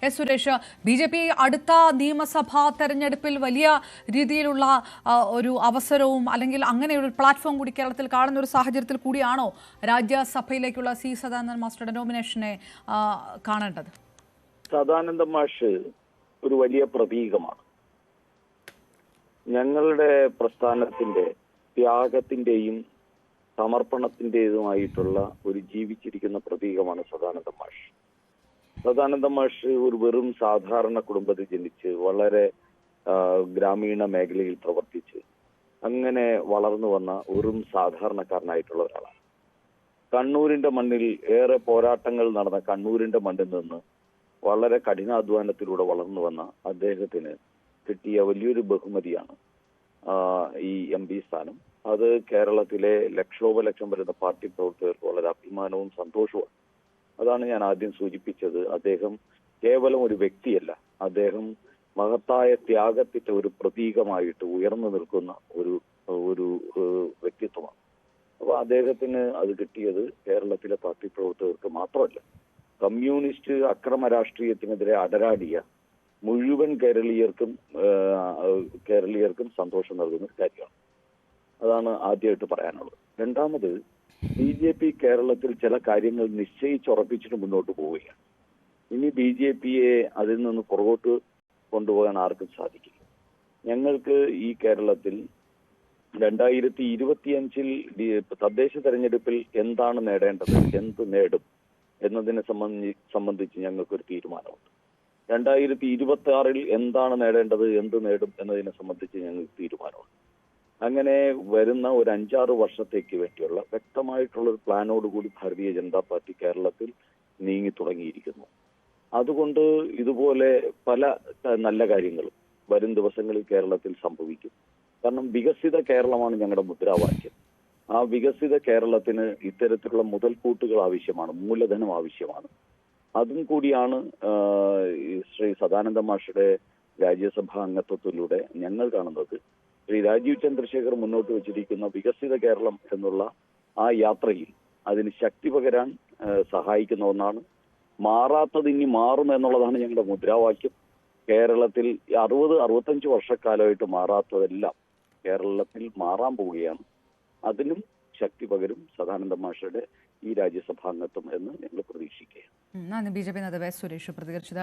S Suresh, BJP അടുത്ത നിയമസഭാ തെരഞ്ഞെടുപ്പിൽ വലിയ രീതിയിലുള്ള ഒരു അവസരവും അല്ലെങ്കിൽ അങ്ങനെ ഒരു പ്ലാറ്റ്ഫോം കൂടി കേരളത്തിൽ കാണുന്ന ഒരു സാഹചര്യത്തിൽ കൂടിയാണോ രാജ്യസഭയിലേക്കുള്ള സി സദാനന്ദൻ മാസ്റ്ററുടെ നോമിനേഷനെ കാണേണ്ടത്? സദാനന്ദ മാഷ് ഒരു വലിയ പ്രതീകമാണ്. ഞങ്ങളുടെ പ്രസ്ഥാനത്തിന്റെ ത്യാഗത്തിന്റെയും സമർപ്പണത്തിന്റേതുമായിട്ടുള്ള ഒരു ജീവിച്ചിരിക്കുന്ന പ്രതീകമാണ് സദാനന്ദ മാഷ്. സദാനന്ദ മാഷ് ഒരു വെറും സാധാരണ കുടുംബത്തിൽ ജനിച്ച് വളരെ ഗ്രാമീണ മേഖലയിൽ പ്രവർത്തിച്ച് അങ്ങനെ വളർന്നു വന്ന വെറും സാധാരണക്കാരനായിട്ടുള്ള ഒരാളാണ്. കണ്ണൂരിന്റെ മണ്ണിൽ ഏറെ പോരാട്ടങ്ങൾ നടന്ന കണ്ണൂരിന്റെ മണ്ണിൽ നിന്ന് വളരെ കഠിനാധ്വാനത്തിലൂടെ വളർന്നു വന്ന അദ്ദേഹത്തിന് കിട്ടിയ വലിയൊരു ബഹുമതിയാണ് ഈ MP സ്ഥാനം. അത് കേരളത്തിലെ ലക്ഷോപലക്ഷം വരുന്ന പാർട്ടി പ്രവർത്തകർക്ക് വളരെ അഭിമാനവും സന്തോഷവും. അതാണ് ഞാൻ ആദ്യം സൂചിപ്പിച്ചത്. അദ്ദേഹം കേവലം ഒരു വ്യക്തിയല്ല, അദ്ദേഹം മഹത്തായ ത്യാഗത്തിന്റെ ഒരു പ്രതീകമായിട്ട് ഉയർന്നു നിൽക്കുന്ന ഒരു വ്യക്തിത്വമാണ്. അപ്പൊ അദ്ദേഹത്തിന് അത് കിട്ടിയത് കേരളത്തിലെ പാർട്ടി പ്രവർത്തകർക്ക് മാത്രമല്ല, കമ്മ്യൂണിസ്റ്റ് അക്രമ രാഷ്ട്രീയത്തിനെതിരെ അടരാടിയ മുഴുവൻ കേരളീയർക്കും സന്തോഷം നൽകുന്ന കാര്യമാണ്. അതാണ് ആദ്യമായിട്ട് പറയാനുള്ളത്. രണ്ടാമത്, BJP കേരളത്തിൽ ചില കാര്യങ്ങൾ നിശ്ചയിച്ചുറപ്പിച്ചിട്ട് മുന്നോട്ട് പോവുകയാണ്. ഇനി BJPയെ അതിൽ നിന്ന് പുറകോട്ട് കൊണ്ടുപോകാൻ ആർക്കും സാധിക്കില്ല. ഞങ്ങൾക്ക് ഈ കേരളത്തിൽ 2025 തദ്ദേശ തെരഞ്ഞെടുപ്പിൽ എന്താണ് നേടേണ്ടത്, എന്ത് നേടും എന്നതിനെ സംബന്ധിച്ച് ഞങ്ങൾക്കൊരു തീരുമാനമുണ്ട്. 2026 എന്താണ് നേടേണ്ടത്, എന്ത് നേടും എന്നതിനെ സംബന്ധിച്ച് ഞങ്ങൾക്ക് തീരുമാനമുണ്ട്. അങ്ങനെ വരുന്ന ഒരു 5-6 വർഷത്തേക്ക് വേണ്ടിയുള്ള വ്യക്തമായിട്ടുള്ള ഒരു പ്ലാനോടുകൂടി ഭാരതീയ ജനതാ പാർട്ടി കേരളത്തിൽ നീങ്ങി തുടങ്ങിയിരിക്കുന്നു. അതുകൊണ്ട് ഇതുപോലെ പല നല്ല കാര്യങ്ങളും വരും ദിവസങ്ങളിൽ കേരളത്തിൽ സംഭവിക്കും. കാരണം വികസിത കേരളമാണ് ഞങ്ങളുടെ മുദ്രാവാക്യം. ആ വികസിത കേരളത്തിന് ഇത്തരത്തിലുള്ള മുതൽക്കൂട്ടുകൾ ആവശ്യമാണ്, മൂലധനം ആവശ്യമാണ്. അതും കൂടിയാണ് ശ്രീ സദാനന്ദ മാഷയുടെ രാജ്യസഭാ അംഗത്വത്തിലൂടെ ഞങ്ങൾ കാണുന്നത്. ശ്രീ രാജീവ് ചന്ദ്രശേഖർ മുന്നോട്ട് വെച്ചിരിക്കുന്ന വികസിത കേരളം എന്നുള്ള ആ യാത്രയിൽ അതിന് ശക്തി പകരാൻ സഹായിക്കുന്ന ഒന്നാണ്. മാറാത്തത് ഇനി മാറും എന്നുള്ളതാണ് ഞങ്ങളുടെ മുദ്രാവാക്യം. കേരളത്തിൽ 60-65 വർഷക്കാലമായിട്ട് മാറാത്തതെല്ലാം കേരളത്തിൽ മാറാൻ പോവുകയാണ്. അതിനും ശക്തി പകരും സദാനന്ദ മാഷയുടെ ഈ രാജ്യസഭാംഗത്വം എന്ന് ഞങ്ങൾ പ്രതീക്ഷിക്കുകയാണ്. BJP നേതാവ് എസ് സുരേഷ് പ്രതികരിച്ചത്.